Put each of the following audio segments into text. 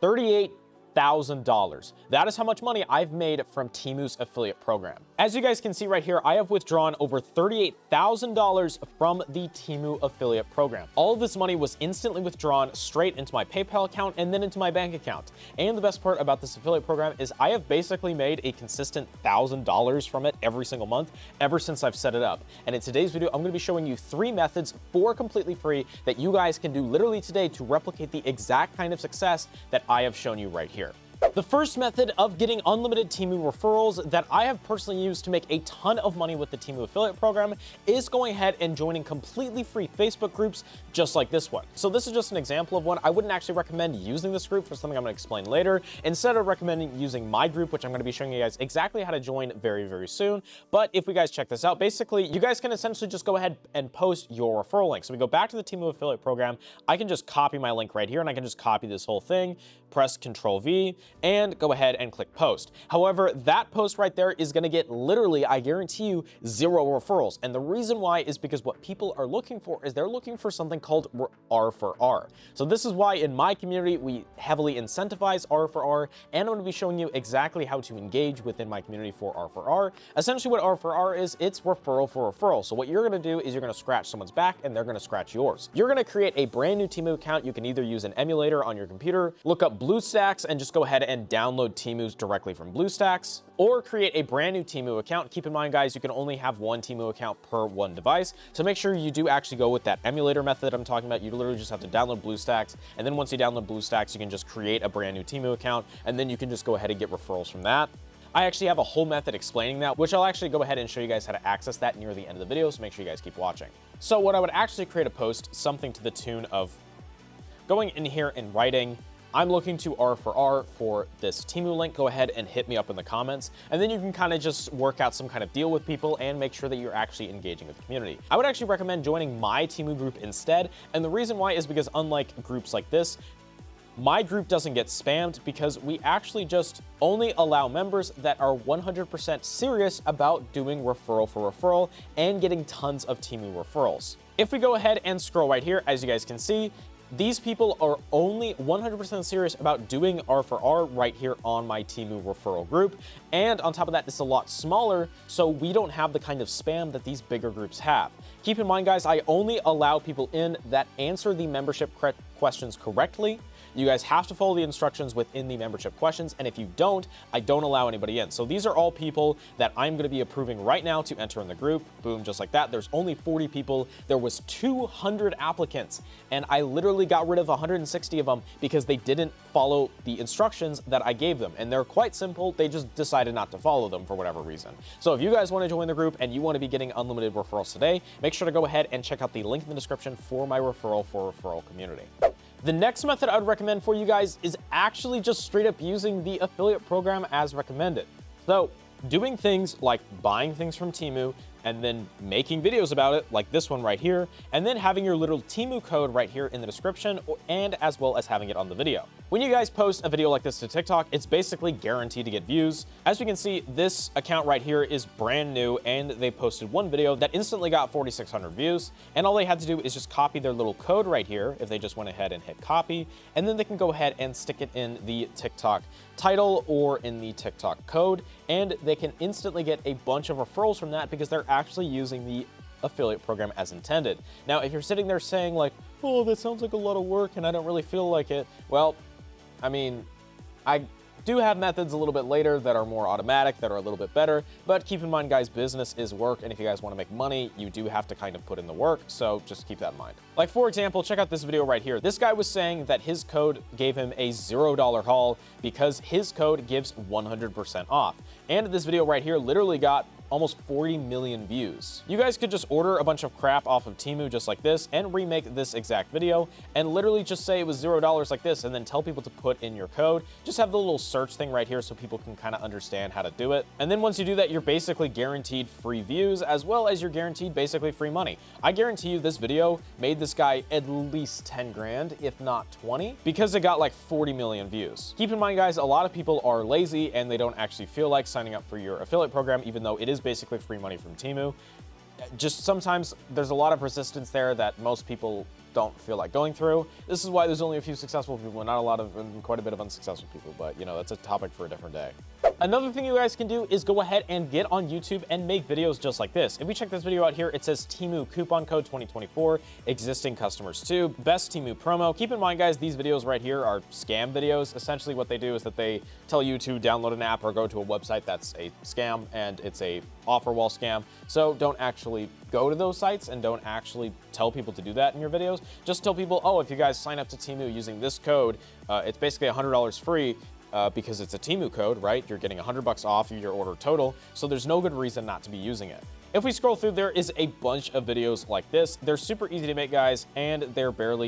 $38,000. That is how much money I've made from Temu's affiliate program. As you guys can see right here, I have withdrawn over $38,000 from the Temu affiliate program. All of this money was instantly withdrawn straight into my PayPal account and then into my bank account. And the best part about this affiliate program is I have basically made a consistent $1,000 from it every single month ever since I've set it up. And in today's video, I'm going to be showing you 3 methods for completely free that you guys can do literally today to replicate the exact kind of success that I have shown you right here. The first method of getting unlimited Temu referrals that I have personally used to make a ton of money with the Temu affiliate program is going ahead and joining completely free Facebook groups just like this one. So this is just an example of one. I wouldn't actually recommend using this group for something I'm going to explain later. Instead of recommending using my group, which I'm going to be showing you guys exactly how to join very, very soon. But if we guys check this out, basically you guys can essentially just go ahead and post your referral link. So we go back to the Temu affiliate program. I can just copy my link right here and I can just copy this whole thing, press Ctrl V, and go ahead and click post. However, that post right there is going to get literally, I guarantee you, 0 referrals. And the reason why is because what people are looking for is they're looking for something called R for R. So this is why in my community, we heavily incentivize R for R, and I'm going to be showing you exactly how to engage within my community for R for R. Essentially what R for R is, it's referral for referral. So what you're going to do is you're going to scratch someone's back and they're going to scratch yours. You're going to create a brand new Temu account. You can either use an emulator on your computer, look up BlueStacks and just go ahead and download Temus directly from BlueStacks, or create a brand new Temu account. Keep in mind, guys, you can only have one Temu account per one device. So make sure you do actually go with that emulator method I'm talking about. You literally just have to download BlueStacks. And then once you download BlueStacks, you can just create a brand new Temu account. And then you can just go ahead and get referrals from that. I actually have a whole method explaining that, which I'll actually go ahead and show you guys how to access that near the end of the video. So make sure you guys keep watching. So what I would actually create a post, something to the tune of going in here and writing, I'm looking to R for this Temu link. Go ahead and hit me up in the comments. And then you can kind of just work out some kind of deal with people and make sure that you're actually engaging with the community. I would actually recommend joining my Temu group instead. And the reason why is because unlike groups like this, my group doesn't get spammed because we actually just only allow members that are 100% serious about doing referral for referral and getting tons of Temu referrals. If we go ahead and scroll right here, as you guys can see, these people are only 100% serious about doing R for R right here on my Temu referral group. And on top of that, it's a lot smaller, so we don't have the kind of spam that these bigger groups have. Keep in mind, guys, I only allow people in that answer the membership questions correctly. You guys have to follow the instructions within the membership questions, and if you don't, I don't allow anybody in. So these are all people that I'm going to be approving right now to enter in the group. Boom, just like that. There's only 40 people. There was 200 applicants, and I literally got rid of 160 of them because they didn't follow the instructions that I gave them. And they're quite simple. They just decided not to follow them for whatever reason. So if you guys want to join the group and you want to be getting unlimited referrals today, make sure to go ahead and check out the link in the description for my referral for referral community. The next method I would recommend for you guys is actually just straight up using the affiliate program as recommended. So doing things like buying things from Temu and then making videos about it like this one right here, and then having your little Temu code right here in the description, and as well as having it on the video. When you guys post a video like this to TikTok, it's basically guaranteed to get views. As we can see, this account right here is brand new, and they posted one video that instantly got 4,600 views, and all they had to do is just copy their little code right here if they just went ahead and hit copy, and then they can go ahead and stick it in the TikTok title or in the TikTok code, and they can instantly get a bunch of referrals from that because they're actually using the affiliate program as intended. Now, if you're sitting there saying like, oh, that sounds like a lot of work and I don't really feel like it, well, I mean, I do have methods a little bit later that are more automatic, that are a little bit better, but keep in mind, guys, business is work, and if you guys want to make money, you do have to kind of put in the work, so just keep that in mind. Like, for example, check out this video right here. This guy was saying that his code gave him a $0 haul because his code gives 100% off, and this video right here literally got almost 40 million views. You guys could just order a bunch of crap off of Temu just like this and remake this exact video and literally just say it was $0 like this and then tell people to put in your code. Just have the little search thing right here so people can kind of understand how to do it. And then once you do that, you're basically guaranteed free views as well as you're guaranteed basically free money. I guarantee you this video made this guy at least 10 grand, if not 20, because it got like 40 million views. Keep in mind, guys, a lot of people are lazy and they don't actually feel like signing up for your affiliate program, even though it is basically free money from Temu. Just sometimes there's a lot of resistance there that most people don't feel like going through. This is why there's only a few successful people and not a lot of, and quite a bit of unsuccessful people, but you know, that's a topic for a different day. Another thing you guys can do is go ahead and get on YouTube and make videos just like this. If we check this video out here, it says Temu coupon code 2024, existing customers too, best Temu promo. Keep in mind, guys, these videos right here are scam videos. Essentially what they do is that they tell you to download an app or go to a website that's a scam, and it's a offer wall scam. So don't actually go to those sites and don't actually tell people to do that in your videos. Just tell people, oh, if you guys sign up to Temu using this code, it's basically $100 free. Because it's a Temu code, right? You're getting $100 off your order total, so there's no good reason not to be using it. If we scroll through, there is a bunch of videos like this. They're super easy to make, guys, and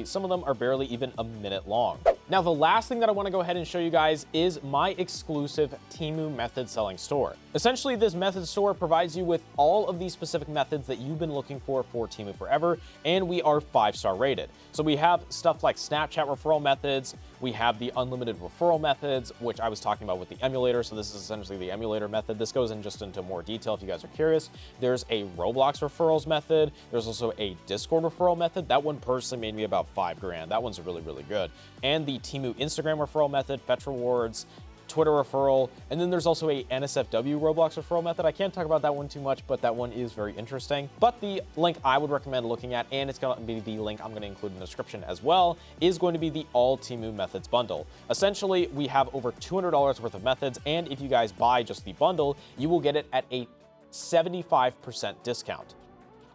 some of them are barely even a minute long. Now, the last thing that I want to go ahead and show you guys is my exclusive Temu method selling store. Essentially, this method store provides you with all of these specific methods that you've been looking for Temu forever, and we are 5-star rated. So we have stuff like Snapchat referral methods, we have the unlimited referral methods, which I was talking about with the emulator. So this is essentially the emulator method. This goes in just into more detail if you guys are curious. There's a Roblox referrals method. There's also a Discord referral method. That one personally made me about $5,000. That one's really, really good. And the Temu Instagram referral method, Fetch Rewards, Twitter referral, and then there's also a NSFW Roblox referral method. I can't talk about that one too much, but that one is very interesting. But the link I would recommend looking at, and it's going to be the link I'm going to include in the description as well, is going to be the All Temu Methods bundle. Essentially, we have over $200 worth of methods, and if you guys buy just the bundle, you will get it at a 75% discount.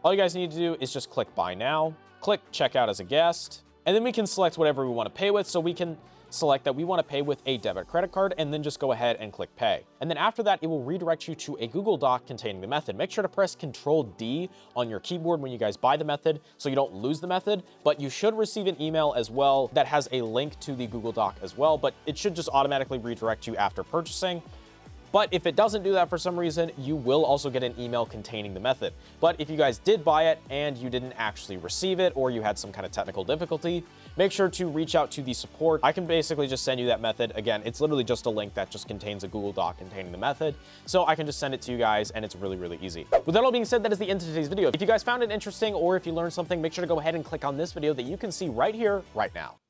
All you guys need to do is just click buy now, click checkout as a guest, and then we can select whatever we want to pay with. So we can select that we want to pay with a debit credit card, and then just go ahead and click pay. And then after that, it will redirect you to a Google Doc containing the method. Make sure to press Control-D on your keyboard when you guys buy the method so you don't lose the method, but you should receive an email as well that has a link to the Google Doc as well, but it should just automatically redirect you after purchasing. But if it doesn't do that for some reason, you will also get an email containing the method. But if you guys did buy it and you didn't actually receive it, or you had some kind of technical difficulty, make sure to reach out to the support. I can basically just send you that method. Again, it's literally just a link that just contains a Google Doc containing the method. So I can just send it to you guys, and it's really, really easy. With that all being said, that is the end of today's video. If you guys found it interesting, or if you learned something, make sure to go ahead and click on this video that you can see right here, right now.